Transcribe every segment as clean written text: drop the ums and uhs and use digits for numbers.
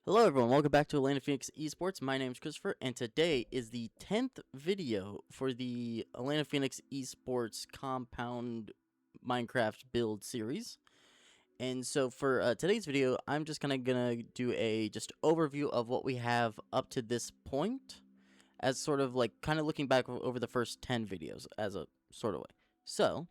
Hello everyone, welcome back to AtlantaPhoenixEsports. My name is Christopher, and today is the 10th video for the AtlantaPhoenixEsports Compound Minecraft build series. And so for today's video, I'm just gonna do a just overview of what we have up to this point, as sort of like kind of looking back over the first 10 videos as a sort of way. So,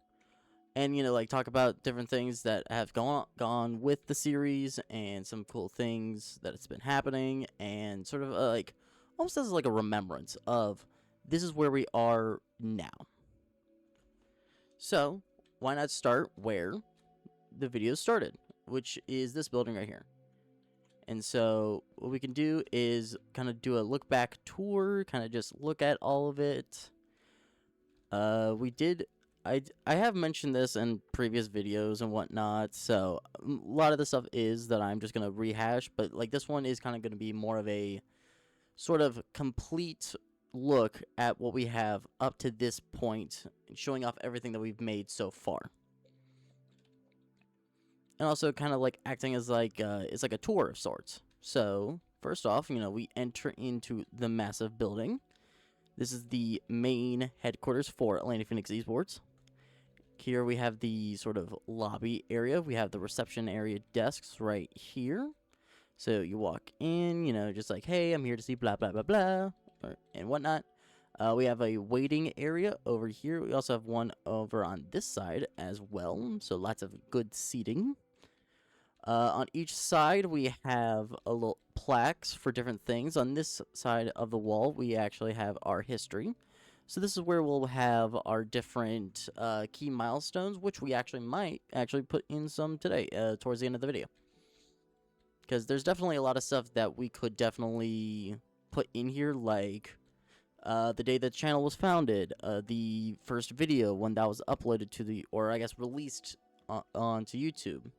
and like talk about different things that have gone with the series and some cool things that it's been happening, and sort of like almost as like a remembrance of this is where we are now. So why not start where the video started, which is this building right here. And so what we can do is kind of do a look back tour, kind of just look at all of it. I have mentioned this in previous videos and whatnot, so a lot of the stuff is that I'm just going to rehash, but like this one is kind of going to be more of a sort of complete look at what we have up to this point, showing off everything that we've made so far. And also kind of like acting as like, it's like a tour of sorts. So, first off, we enter into the massive building. This is the main headquarters for AtlantaPhoenixEsports. Here we have the sort of lobby area. We have the reception area desks right here. So you walk in, just like, hey, I'm here to see blah, blah, blah, blah, and whatnot. We have a waiting area over here. We also have one over on this side as well. So lots of good seating. On each side, we have a little plaques for different things. On this side of the wall, we actually have our history. So this is where we'll have our different key milestones, which we might put in some today, towards the end of the video. Because there's definitely a lot of stuff that we could definitely put in here, like the day the channel was founded, the first video when that was uploaded to the, or I guess released onto YouTube.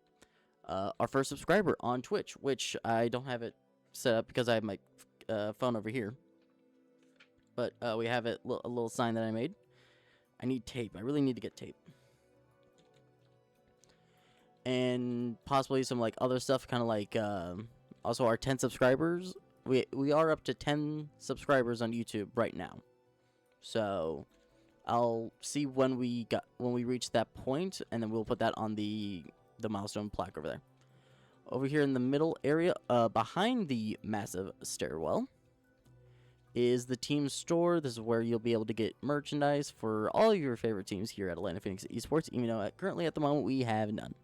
Our first subscriber on Twitch, which I don't have it set up because I have my phone over here. But we have a little sign that I made. I need tape. I really need to get tape. And possibly some like other stuff, kind of like also our 10 subscribers. We are up to 10 subscribers on YouTube right now. So I'll see when we reach that point, and then we'll put that on the milestone plaque over there. Over here in the middle area, behind the massive stairwell, is the team store. This is where you'll be able to get merchandise for all of your favorite teams here at AtlantaPhoenixEsports, even though currently at the moment we have none.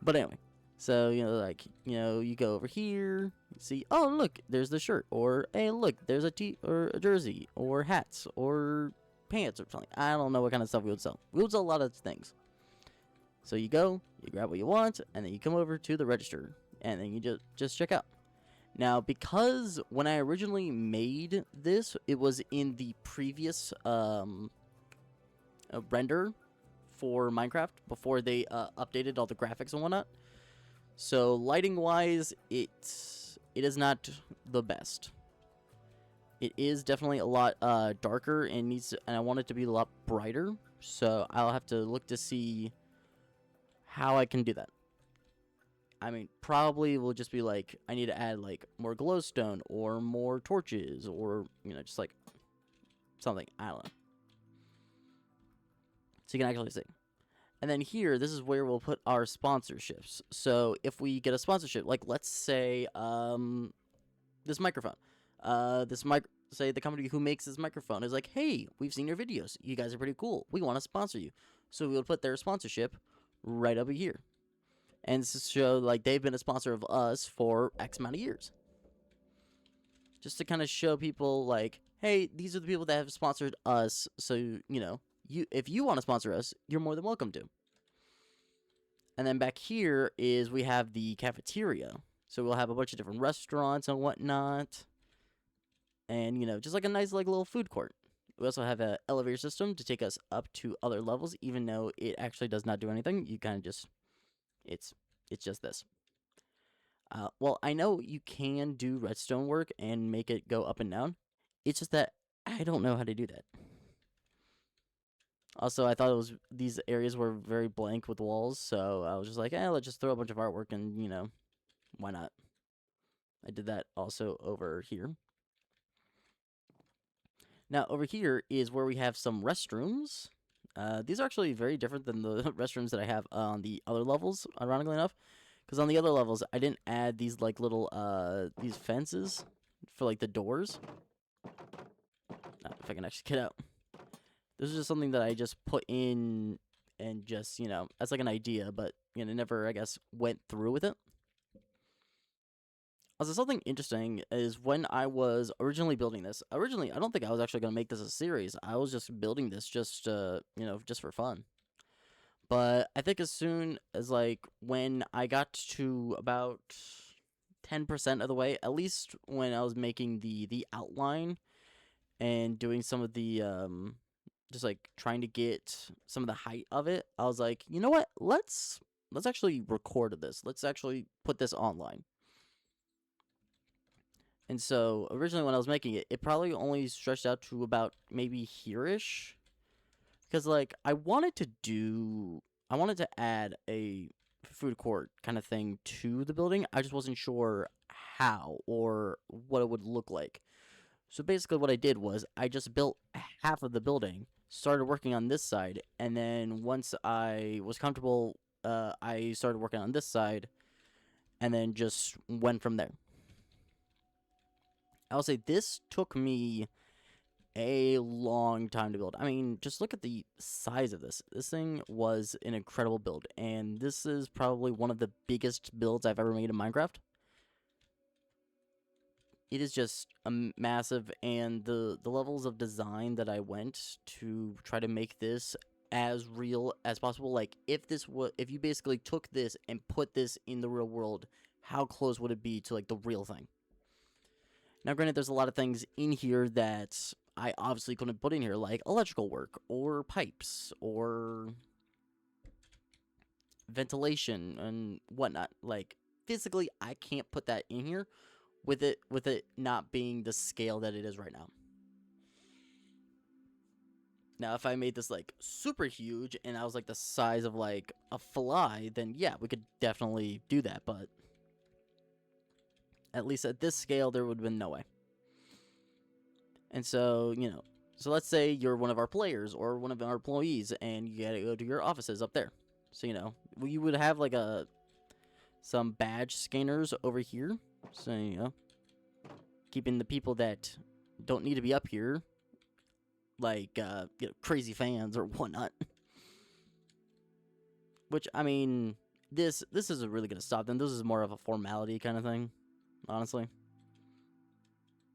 But anyway, so you go over here, you see, oh look, there's the shirt, or hey look, there's a jersey, or hats, or pants, or something. I don't know what kind of stuff we would sell. We would sell a lot of things. So you go, you grab what you want, and then you come over to the register, and then you just check out. Now, because when I originally made this, it was in the previous render for Minecraft before they updated all the graphics and whatnot. So lighting-wise, it is not the best. It is definitely a lot darker and I want it to be a lot brighter. So I'll have to look to see how I can do that. I mean, probably will just be like, I need to add like more glowstone or more torches, or just like something. I don't know. So you can actually see. And then here, this is where we'll put our sponsorships. So if we get a sponsorship, like let's say this microphone, say the company who makes this microphone is like, hey, we've seen your videos, you guys are pretty cool, we want to sponsor you. So we'll put their sponsorship right over here, and to show like they've been a sponsor of us for X amount of years, just to kind of show people like, hey, these are the people that have sponsored us. So if you want to sponsor us, you're more than welcome to. And then back here is we have the cafeteria. So we'll have a bunch of different restaurants and whatnot, and just like a nice like little food court. We also have an elevator system to take us up to other levels, even though it actually does not do anything. You kind of just, it's just this. Well, I know you can do redstone work and make it go up and down. It's just that I don't know how to do that. Also, I thought these areas were very blank with walls, so I was just like, let's just throw a bunch of artwork and, why not? I did that also over here. Now, over here is where we have some restrooms. These are actually very different than the restrooms that I have on the other levels, ironically enough. Because on the other levels, I didn't add these, like, little, these fences for, like, the doors. If I can actually get out. This is just something that I just put in and just, as like an idea, but, never, I guess, went through with it. Also, something interesting is when I was originally building this, I don't think I was actually going to make this a series. I was just building this just, just for fun. But I think as soon as, like, when I got to about 10% of the way, at least when I was making the outline and doing some of the, just, like, trying to get some of the height of it, I was like, you know what? Let's actually record this. Let's actually put this online. And so, originally when I was making it, it probably only stretched out to about maybe here-ish. Because, like, I wanted to add a food court kind of thing to the building. I just wasn't sure how or what it would look like. So basically what I did was I just built half of the building, started working on this side, and then once I was comfortable, I started working on this side, and then just went from there. I'll say this took me a long time to build. I mean, just look at the size of this. This thing was an incredible build, and this is probably one of the biggest builds I've ever made in Minecraft. It is just a massive, and the levels of design that I went to try to make this as real as possible. Like, if you basically took this and put this in the real world, how close would it be to, like, the real thing? Now, granted, there's a lot of things in here that I obviously couldn't put in here, like electrical work, or pipes, or ventilation, and whatnot. Like, physically, I can't put that in here with it not being the scale that it is right now. Now, if I made this, like, super huge, and I was, like, the size of, like, a fly, then, yeah, we could definitely do that, but at least at this scale, there would have been no way. And so, so let's say you're one of our players or one of our employees, and you gotta go to your offices up there. So, you would have, like, some badge scanners over here. So, keeping the people that don't need to be up here, like, crazy fans or whatnot. Which, I mean, this isn't really gonna stop them. This is more of a formality kind of thing, honestly.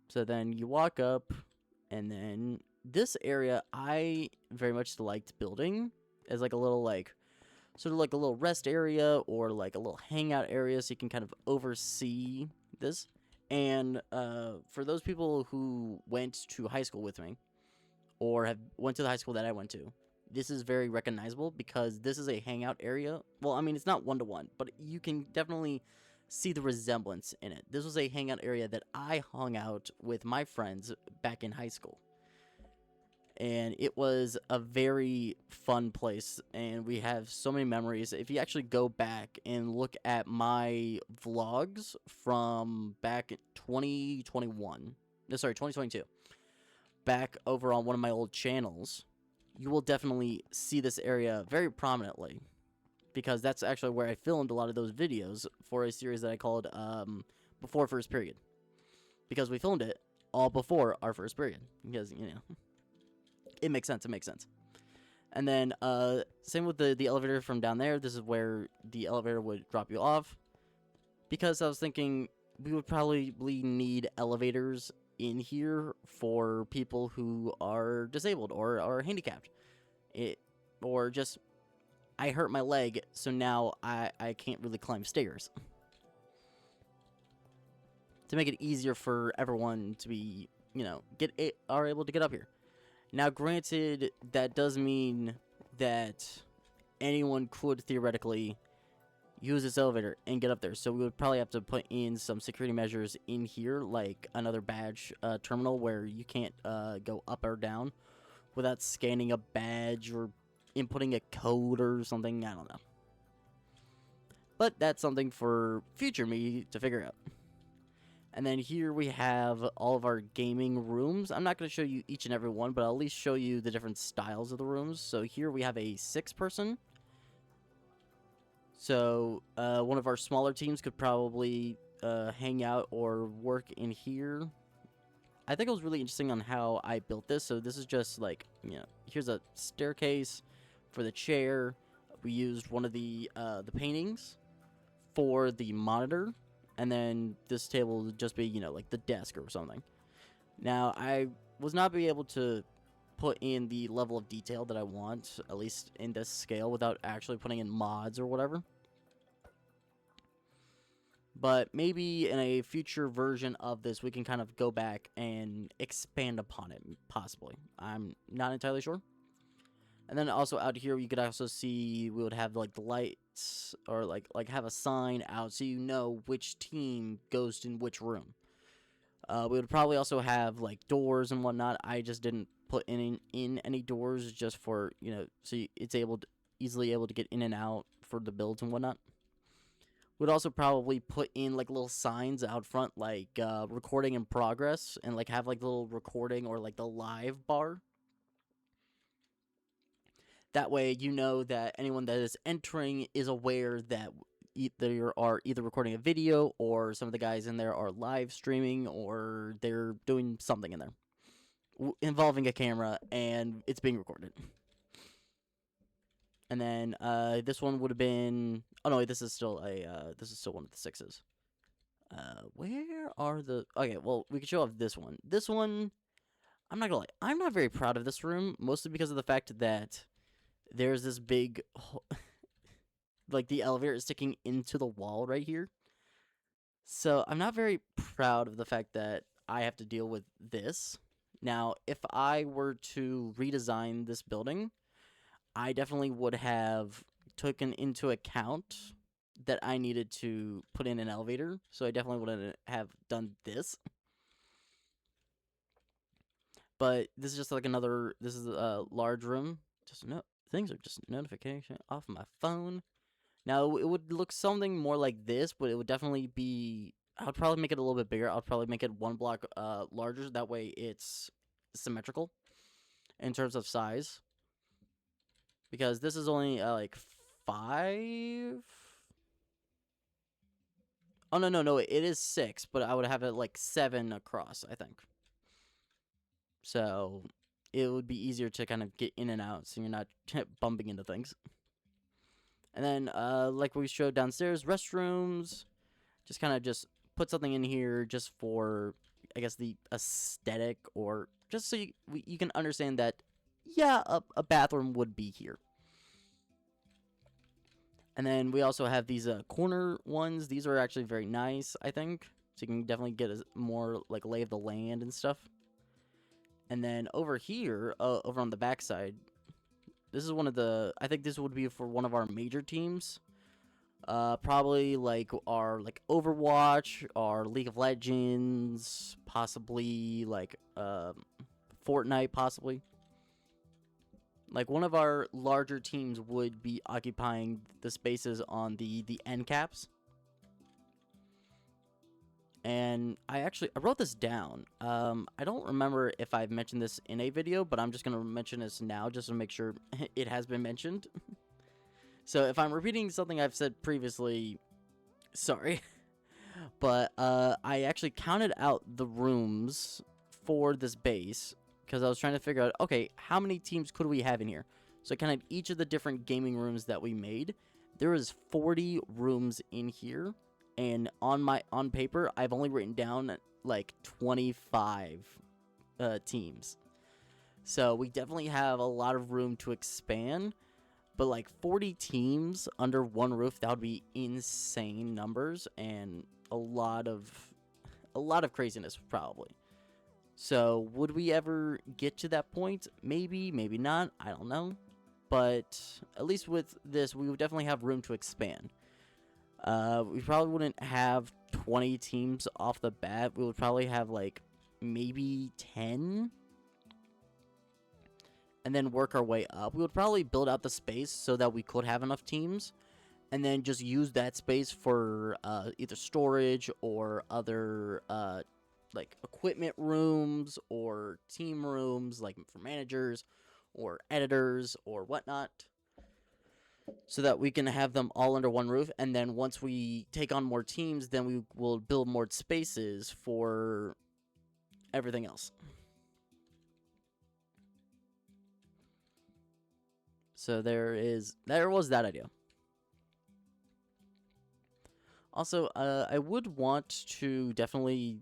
So then you walk up, and then this area I very much liked building as, like, a little, like, sort of like a little rest area or like a little hangout area, so you can kind of oversee this. And for those people who went to high school with me or went to the high school that I went to, this is very recognizable because this is a hangout area. Well, I mean, it's not one-to-one, but you can definitely see the resemblance in it. This was a hangout area that I hung out with my friends back in high school. And it was a very fun place, and we have so many memories. If you actually go back and look at my vlogs from back in 2022, back over on one of my old channels, you will definitely see this area very prominently, because that's actually where I filmed a lot of those videos for a series that I called Before First Period, because we filmed it all before our first period, because, it makes sense. And then, same with the elevator from down there. This is where the elevator would drop you off. Because I was thinking we would probably need elevators in here for people who are disabled or are handicapped. Or just, I hurt my leg, so now I can't really climb stairs. To make it easier for everyone to be, are able to get up here. Now, granted, that does mean that anyone could theoretically use this elevator and get up there. So we would probably have to put in some security measures in here, like another badge terminal where you can't go up or down without scanning a badge or inputting a code or something. I don't know. But that's something for future me to figure out. And then here we have all of our gaming rooms. I'm not going to show you each and every one, but I'll at least show you the different styles of the rooms. So here we have a 6-person. So one of our smaller teams could probably hang out or work in here. I think it was really interesting on how I built this. So this is just like, here's a staircase for the chair. We used one of the paintings for the monitor. And then this table would just be, like the desk or something. Now, I was not be able to put in the level of detail that I want, at least in this scale, without actually putting in mods or whatever. But maybe in a future version of this, we can kind of go back and expand upon it, possibly. I'm not entirely sure. And then also out here, you could also see we would have like the lights or like have a sign out so you know which team goes in which room. We would probably also have like doors and whatnot. I just didn't put in any doors just for, so it's easily able to get in and out for the builds and whatnot. We'd also probably put in like little signs out front like recording in progress and like have like the little recording or like the live bar. That way, you know that anyone that is entering is aware that they are either recording a video or some of the guys in there are live streaming or they're doing something in there involving a camera and it's being recorded. And then this one would have been. Oh no, this is still one of the 6s. Where are the? Okay, well we can show off this one. This one, I'm not gonna lie, I'm not very proud of this room, mostly because of the fact that there's this big, like the elevator is sticking into the wall right here. So I'm not very proud of the fact that I have to deal with this. Now, if I were to redesign this building, I definitely would have taken into account that I needed to put in an elevator. So I definitely wouldn't have done this. But this is just like this is a large room. Things are just notification off my phone. Now, it would look something more like this, but it would definitely be. I would probably make it a little bit bigger. I would probably make it 1 block larger. That way, it's symmetrical in terms of size. Because this is only like 5. Oh no! It is 6, but I would have it like 7 across, I think. So it would be easier to kind of get in and out, so you're not bumping into things. And then, like we showed downstairs, restrooms. Just kind of put something in here just for, I guess, the aesthetic, or just so you can understand that, yeah, a bathroom would be here. And then we also have these corner ones. These are actually very nice, I think. So you can definitely get a more like lay of the land and stuff. And then over here, over on the backside, this is one of the. I think this would be for one of our major teams. Probably like our Overwatch, our League of Legends, possibly like Fortnite, possibly. Like one of our larger teams would be occupying the spaces on the end caps. And I wrote this down. I don't remember if I've mentioned this in a video, but I'm just going to mention this now just to make sure it has been mentioned. So if I'm repeating something I've said previously, sorry. But I actually counted out the rooms for this base because I was trying to figure out, okay, how many teams could we have in here? So I counted each of the different gaming rooms that we made. There is 40 rooms in here. And on paper, I've only written down like 25 teams. So we definitely have a lot of room to expand. But like 40 teams under one roof, that would be insane numbers and a lot of craziness probably. So would we ever get to that point? Maybe, maybe not. I don't know. But at least with this, we would definitely have room to expand. We probably wouldn't have 20 teams off the bat. We would probably have like maybe 10. And then work our way up. We would probably build out the space so that we could have enough teams. and then just use that space for either storage or other like equipment rooms or team rooms, like for managers or editors or whatnot, so that we can have them all under one roof. And then once we take on more teams, then we will build more spaces for everything else. So there was that idea. Also, I would want to definitely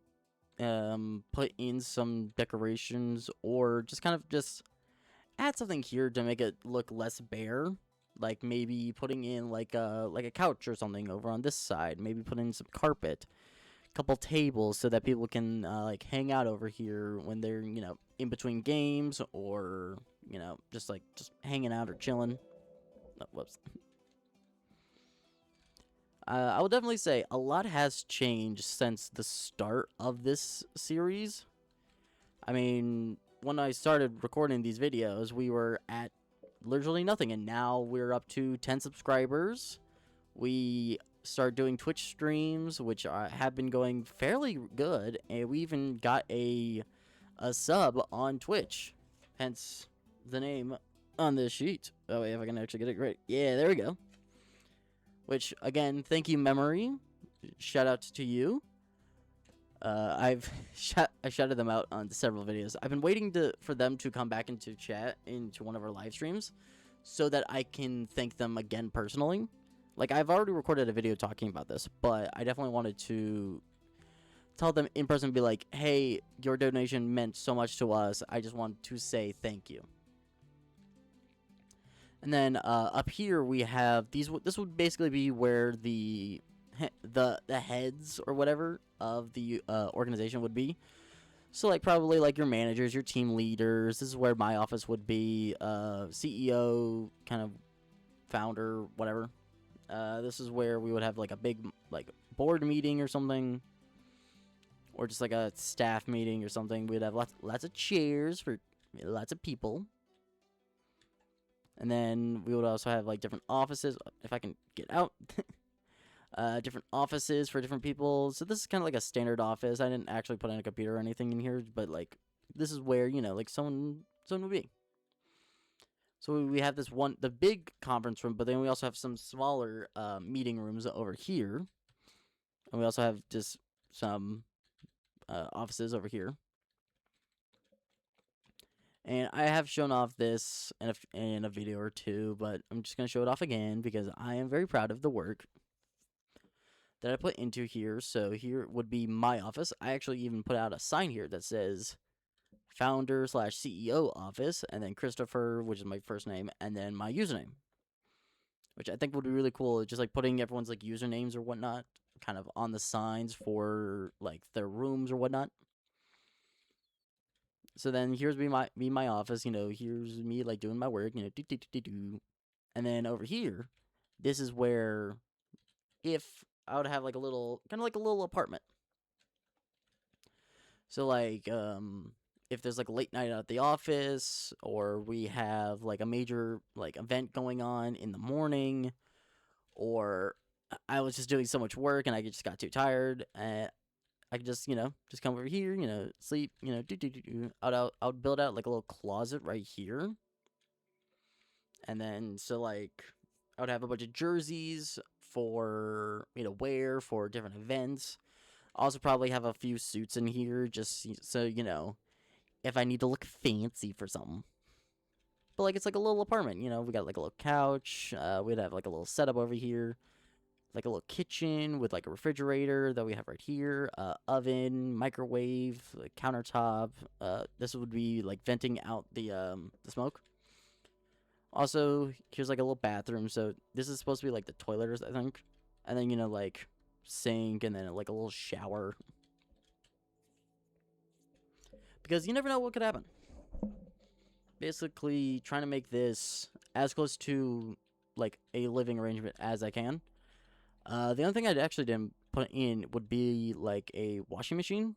put in some decorations, or just kind of just add something here to make it look less bare. Like maybe putting in like a couch or something over on this side. Maybe put in some carpet, a couple tables, so that people can like hang out over here when they're in between games, or just hanging out or chilling. Oh, whoops. I will definitely say a lot has changed since the start of this series. I mean, when I started recording these videos, we were at literally nothing, and now we're up to 10 subscribers. We started doing Twitch streams, which have been going fairly good, and we even got a sub on Twitch, hence the name on this sheet. Oh, wait, if I can actually get it right. Yeah, there we go. Which, again, thank you, Memory. Shout out to you. I shouted them out on several videos. I've been waiting for them to come back into chat into one of our live streams, so that I can thank them again personally. Like, I've already recorded a video talking about this, but I definitely wanted to tell them in person, be like, hey, your donation meant so much to us. I just want to say thank you. And then up here we have these. This would basically be where the heads or whatever of the organization would be. So like probably like your managers, your team leaders. This is where my office would be. CEO, kind of founder, whatever. This is where we would have like a big like board meeting or something, or just like a staff meeting or something. We'd have lots of chairs for lots of people. And then we would also have like different offices, if I can get out. Different offices for different people. So this is kind of like a standard office. I didn't actually put in a computer or anything in here, but like this is where like someone would be. So we have the big conference room, but then we also have some smaller meeting rooms over here, and we also have just some offices over here. And I have shown off this in a video or two, but I'm just going to show it off again because I am very proud of the work that I put into here. So here would be my office. I actually even put out a sign here that says founder/CEO office, and then Christopher, which is my first name, and then my username, which I think would be really cool. Just like putting everyone's like usernames or whatnot kind of on the signs for like their rooms or whatnot. So then here's my office, here's me like doing my work, and then over here, this is where if I would have like a little kind of like a little apartment. So like if there's like a late night at the office, or we have like a major like event going on in the morning, or I was just doing so much work and I just got too tired, I could just just come over here, sleep, I would build out like a little closet right here. And then so like I would have a bunch of jerseys for wear for different events. Also probably have a few suits in here, just so if I need to look fancy for something. But like it's like a little apartment, we got like a little couch, we'd have like a little setup over here, like a little kitchen with like a refrigerator that we have right here, oven, microwave, like countertop. This would be like venting out the smoke. Also, here's like a little bathroom. So this is supposed to be like the toilet, I think. And then like sink, and then like a little shower. Because you never know what could happen. Basically, trying to make this as close to like a living arrangement as I can. The only thing I actually didn't put in would be like a washing machine.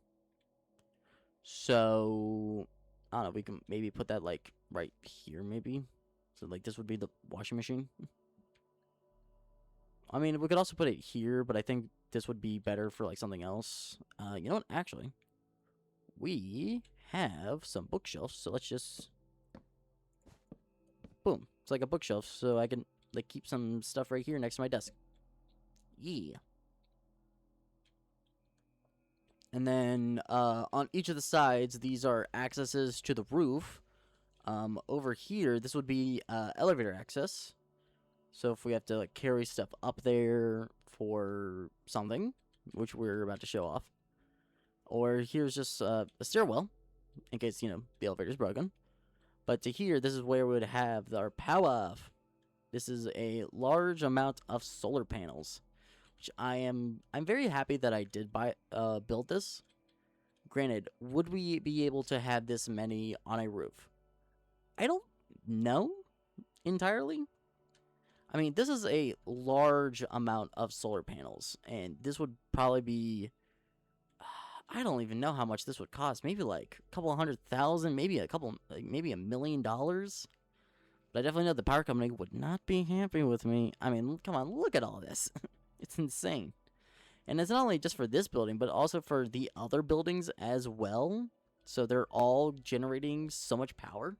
So I don't know, we can maybe put that like right here, maybe. So like this would be the washing machine. I mean, we could also put it here, but I think this would be better for, like, something else. You know what? Actually, we have some bookshelves, so let's just... Boom. It's like a bookshelf, so I can, like, keep some stuff right here next to my desk. Yeah. And then, on each of the sides, these are accesses to the roof. Over here, this would be, elevator access. So if we have to, like, carry stuff up there for something, which we're about to show off. Or here's just, a stairwell, in case, you know, the elevator's broken. But to here, this is where we would have our power. This is a large amount of solar panels, which I'm very happy that I did build this. Granted, would we be able to have this many on a roof? I don't know entirely. I mean, this is a large amount of solar panels, and this would probably be... I don't even know how much this would cost. Maybe like a couple $100,000, maybe maybe $1 million. But I definitely know the power company would not be happy with me. I mean, come on, look at all this. It's insane. And it's not only just for this building, but also for the other buildings as well. So they're all generating so much power.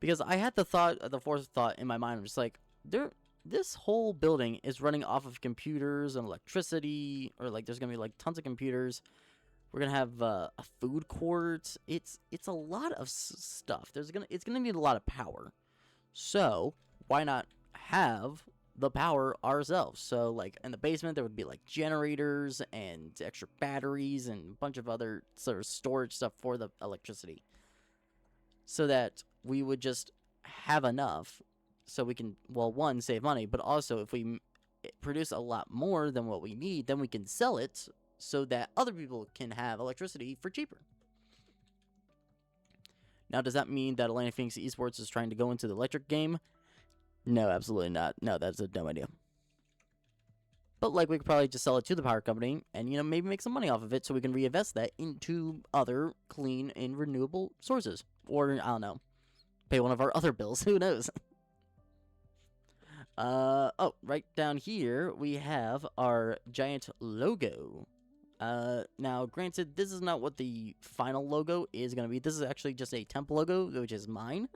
Because I had the fourth thought in my mind, I'm just like, this whole building is running off of computers and electricity, or like there's gonna be like tons of computers. We're gonna have a food court. It's a lot of stuff. It's gonna need a lot of power. So why not have the power ourselves? So like in the basement there would be like generators and extra batteries and a bunch of other sort of storage stuff for the electricity, so that we would just have enough, so we can, well, one, save money, but also if we produce a lot more than what we need, then we can sell it so that other people can have electricity for cheaper. Now, does that mean that AtlantAPhoenixEsports is trying to go into the electric game? No, absolutely not. No, that's a dumb idea. But, like, we could probably just sell it to the power company and, you know, maybe make some money off of it so we can reinvest that into other clean and renewable sources. Or, I don't know, pay one of our other bills. Who knows? Oh, right down here, we have our giant logo. Now, granted, this is not what the final logo is going to be. This is actually just a temple logo, which is mine.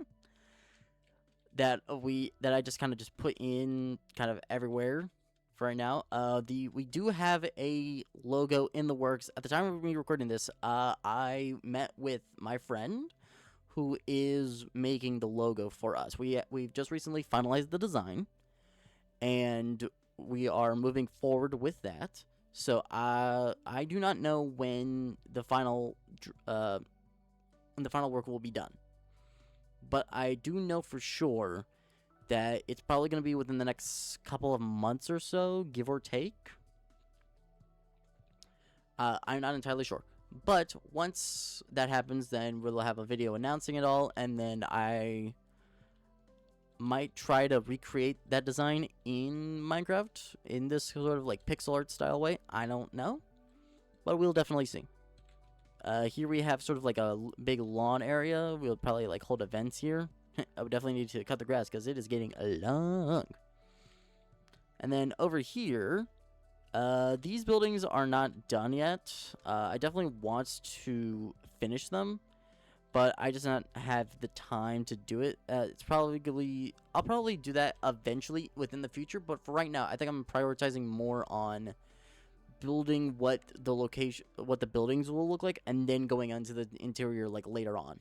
That I just kind of just put in kind of everywhere for right now. We do have a logo in the works. At the time of me recording this, I met with my friend who is making the logo for us. We've just recently finalized the design, and we are moving forward with that. So I do not know when the final work will be done, but I do know for sure that it's probably going to be within the next couple of months or so, give or take. I'm not entirely sure. But once that happens, then we'll have a video announcing it all, and then I might try to recreate that design in Minecraft in this sort of like pixel art style way. I don't know, but we'll definitely see. Here we have sort of like a big lawn area. We'll probably like hold events here. I would definitely need to cut the grass because it is getting long. And then over here, these buildings are not done yet. I definitely want to finish them, but I just not have the time to do it. I'll probably do that eventually within the future, but for right now, I think I'm prioritizing more on building what the buildings will look like, and then going into the interior like later on.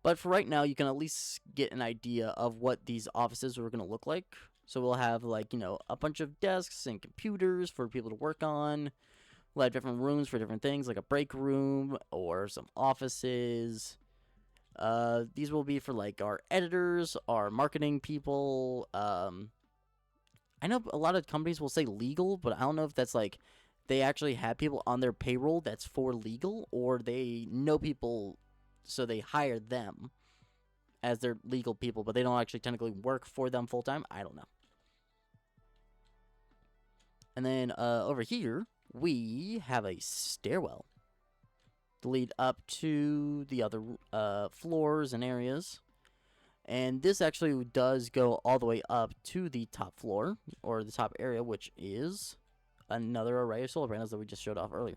But for right now, you can at least get an idea of what these offices are going to look like. So we'll have, like, you know, a bunch of desks and computers for people to work on. We'll have different rooms for different things, like a break room or some offices. These will be for, like, our editors, our marketing people. I know a lot of companies will say legal, but I don't know if that's, like, they actually have people on their payroll that's for legal, or they know people, so they hire them as their legal people, but they don't actually technically work for them full time. I don't know. And then over here, we have a stairwell to lead up to the other floors and areas. And this actually does go all the way up to the top floor, or the top area, which is another array of solar panels that we just showed off earlier.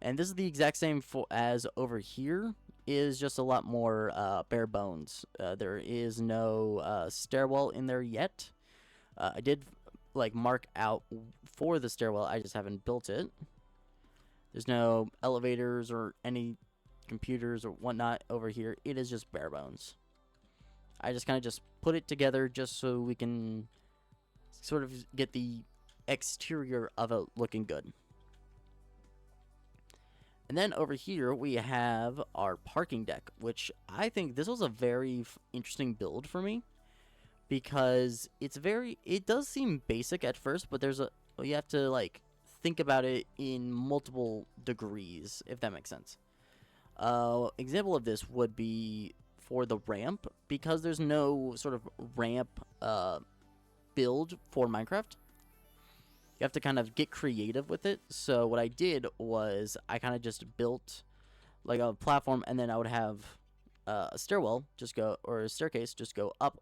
And this is the exact same as over here, is just a lot more bare bones. There is no stairwell in there yet. I did like mark out for the stairwell, I just haven't built it. There's no elevators or any computers or whatnot over here. It is just bare bones. I just kind of just put it together just so we can sort of get the exterior of it looking good. And then over here we have our parking deck, which I think this was a very interesting build for me, because it does seem basic at first, but you have to like think about it in multiple degrees, if that makes sense. Example of this would be for the ramp, because there's no sort of ramp build for Minecraft. You have to kind of get creative with it. So what I did was I kind of just built like a platform, and then I would have a stairwell or a staircase just go up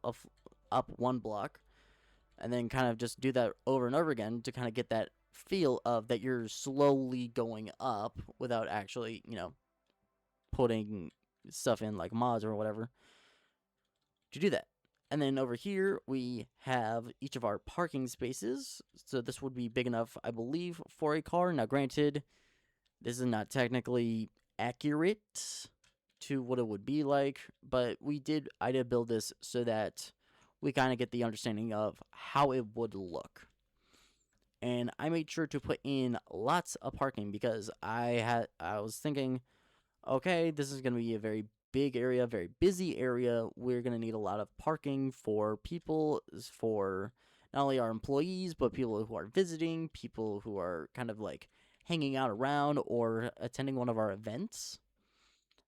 one block, and then kind of just do that over and over again to kind of get that feel of that you're slowly going up without actually, putting stuff in like mods or whatever to do that. And then over here, we have each of our parking spaces. So this would be big enough, I believe, for a car. Now, granted, this is not technically accurate to what it would be like, but I did build this so that we kind of get the understanding of how it would look. And I made sure to put in lots of parking because I was thinking, okay, this is going to be a very big area, very busy area. We're going to need a lot of parking for people, for not only our employees, but people who are visiting, people who are kind of like hanging out around or attending one of our events.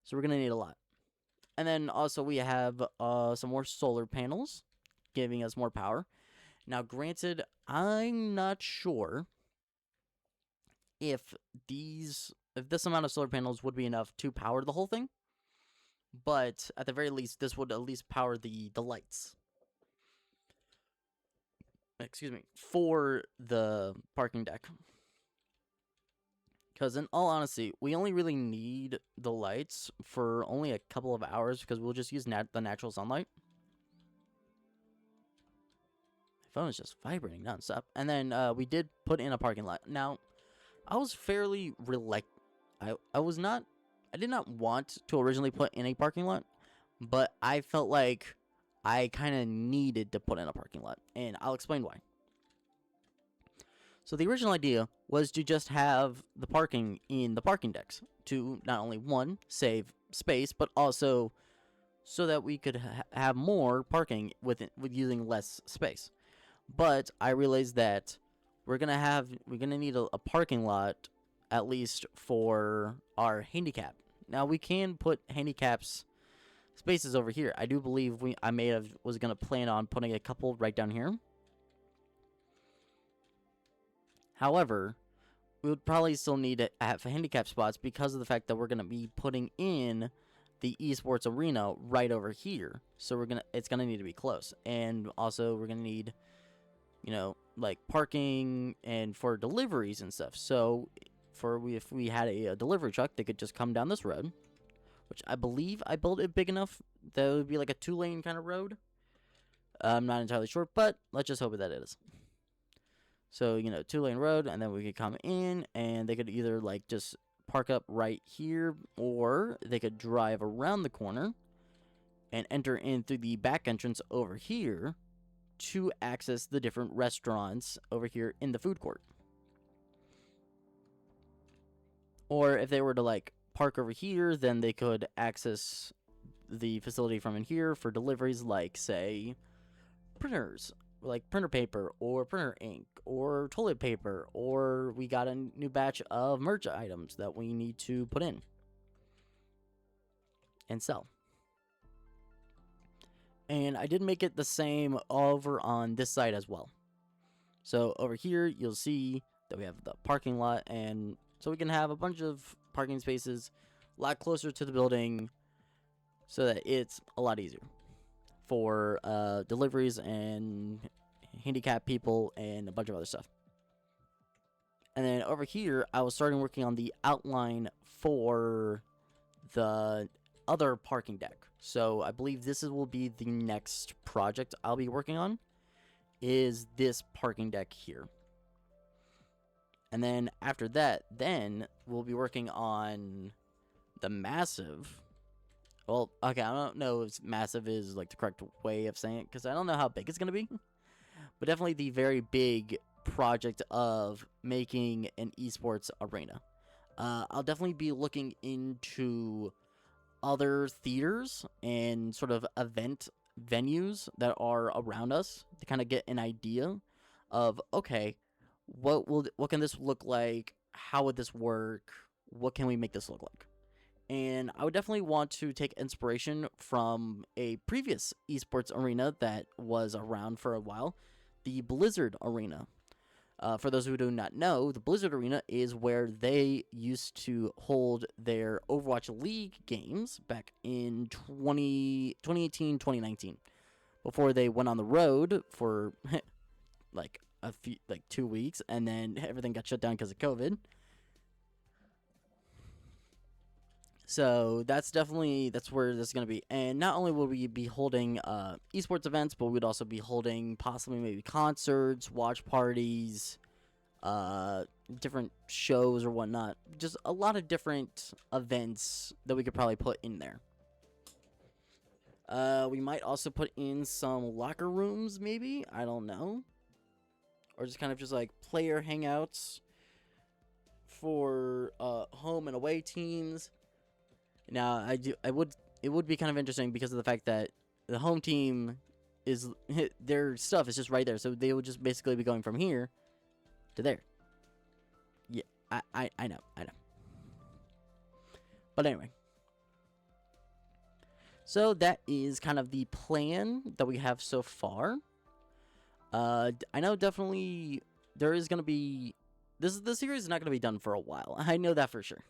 So we're going to need a lot. And then also we have some more solar panels giving us more power. Now, granted, I'm not sure if this amount of solar panels would be enough to power the whole thing. But at the very least, this would at least power the lights. Excuse me, for the parking deck. Because in all honesty, we only really need the lights for only a couple of hours because we'll just use the natural sunlight. My phone is just vibrating nonstop. And then we did put in a parking lot. Now, I was fairly I did not want to originally put in a parking lot, but I felt like I kind of needed to put in a parking lot, and I'll explain why. So the original idea was to just have the parking in the parking decks to not only, one, save space, but also so that we could have more parking with using less space. But I realized that we're gonna need a parking lot at least for our handicap. Now we can put handicaps spaces over here. I do believe was gonna plan on putting a couple right down here. However, we would probably still need to have handicap spots because of the fact that we're gonna be putting in the esports arena right over here. So it's gonna need to be close, and also we're gonna need, like parking and for deliveries and stuff. So if we had a delivery truck, they could just come down this road, which I believe I built it big enough that it would be like a 2-lane kind of road. I'm not entirely sure, but let's just hope that it is. So, 2-lane road, and then we could come in, and they could either like just park up right here, or they could drive around the corner and enter in through the back entrance over here to access the different restaurants over here in the food court. Or if they were to like park over here, then they could access the facility from in here for deliveries like, say, printers, like printer paper or printer ink or toilet paper, or we got a new batch of merch items that we need to put in and sell. And I did make it the same over on this side as well. So over here, you'll see that we have the parking lot, and so we can have a bunch of parking spaces a lot closer to the building so that it's a lot easier. for deliveries and handicapped people and a bunch of other stuff. And then over here, I was starting working on the outline for the other parking deck. So I believe will be the next project I'll be working on, is this parking deck here. And then after that, then we'll be working on the massive. Well, okay, I don't know if massive is like the correct way of saying it, because I don't know how big it's going to be. But definitely the very big project of making an esports arena. I'll definitely be looking into other theaters and sort of event venues that are around us to kind of get an idea of, okay, what can this look like? How would this work? What can we make this look like? And I would definitely want to take inspiration from a previous esports arena that was around for a while, the Blizzard Arena. For those who do not know, the Blizzard Arena is where they used to hold their Overwatch League games back in 2018, 2019, before they went on the road for like 2 weeks, and then everything got shut down because of COVID. So that's where this is going to be. And not only will we be holding esports events, but we'd also be holding possibly maybe concerts, watch parties, different shows or whatnot. Just a lot of different events that we could probably put in there. We might also put in some locker rooms, maybe. I don't know. Or just kind of just like player hangouts for home and away teams. Now, it would be kind of interesting because of the fact that the home team their stuff is just right there, so they would just basically be going from here to there. Yeah, I know. But anyway, so that is kind of the plan that we have so far. I know definitely there is gonna be the series is not gonna be done for a while. I know that for sure.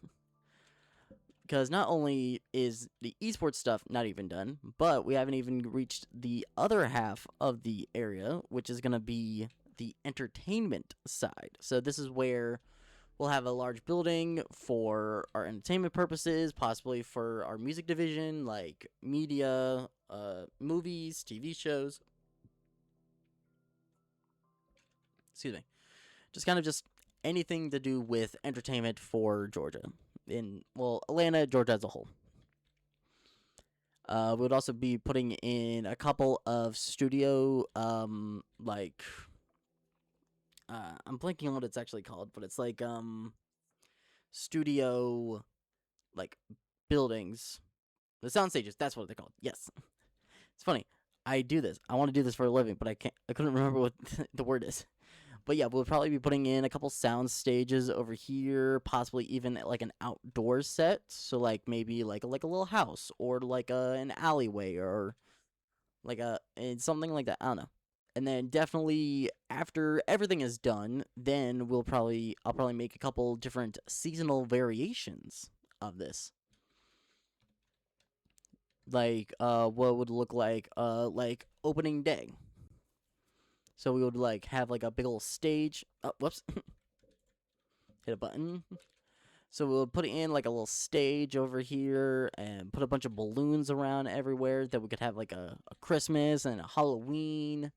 Because not only is the esports stuff not even done, but we haven't even reached the other half of the area, which is going to be the entertainment side. So this is where we'll have a large building for our entertainment purposes, possibly for our music division, like media, movies, TV shows. Excuse me. Just anything to do with entertainment for Georgia. Atlanta, Georgia as a whole. We would also be putting in a couple of studio, I'm blanking on what it's actually called, but it's like, studio, like, buildings. The sound stages, that's what they're called. Yes. It's funny. I do this. I want to do this for a living, but I couldn't remember what the word is. But yeah, we'll probably be putting in a couple sound stages over here, possibly even like an outdoor set. So like maybe like a little house or like an alleyway or like something like that. I don't know. And then definitely after everything is done, then I'll probably make a couple different seasonal variations of this. Like what would look like opening day. So we would like have like a big old stage. Oh, whoops. Hit a button. So we'll put in like a little stage over here and put a bunch of balloons around everywhere that we could have like a Christmas and a Halloween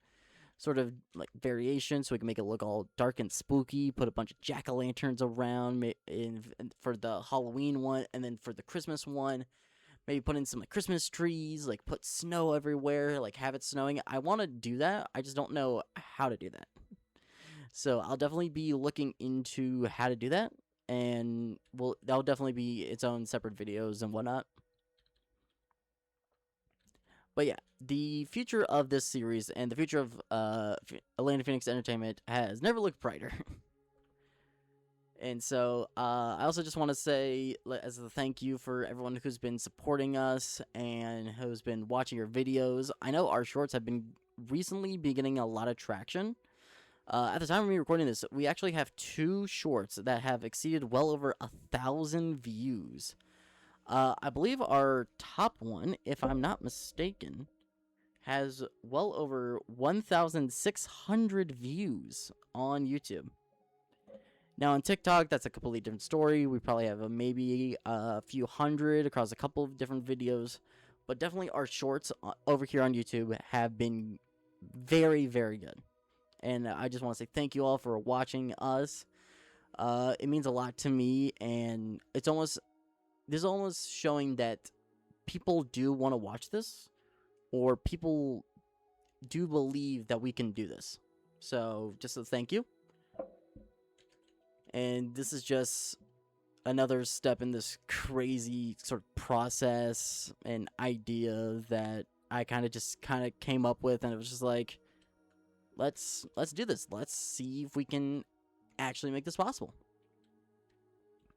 sort of like variation, so we can make it look all dark and spooky. Put a bunch of jack-o'-lanterns around for the Halloween one, and then for the Christmas one, maybe put in some like Christmas trees, like put snow everywhere, like have it snowing. I want to do that. I just don't know how to do that. So I'll definitely be looking into how to do that, and that'll definitely be its own separate videos and whatnot. But yeah, the future of this series and the future of Atlanta Phoenix Entertainment has never looked brighter. And so I also just want to say, as a thank you for everyone who's been supporting us and who's been watching your videos. I know our shorts have been recently getting a lot of traction. At the time of me recording this, we actually have 2 shorts that have exceeded well over 1,000 views. I believe our top one, if I'm not mistaken, has well over 1,600 views on YouTube. Now on TikTok, that's a completely different story. We probably have maybe a few hundred across a couple of different videos. But definitely our shorts over here on YouTube have been very, very good. And I just want to say thank you all for watching us. It means a lot to me, and this is almost showing that people do want to watch this, or people do believe that we can do this. So just a thank you. And this is just another step in this crazy sort of process and idea that I kind of came up with, and it was just like, let's do this. Let's see if we can actually make this possible.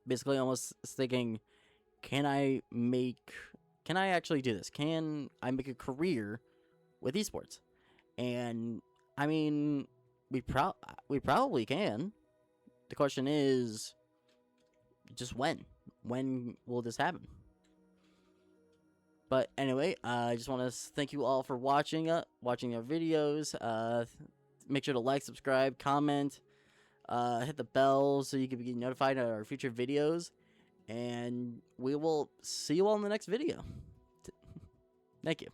Basically, almost thinking, can I actually do this? Can I make a career with esports? And I mean, we probably can. The question is just when. When will this happen? But anyway, I just want to thank you all for watching our videos. Make sure to like, subscribe, comment, hit the bell so you can be notified of our future videos. And we will see you all in the next video. Thank you.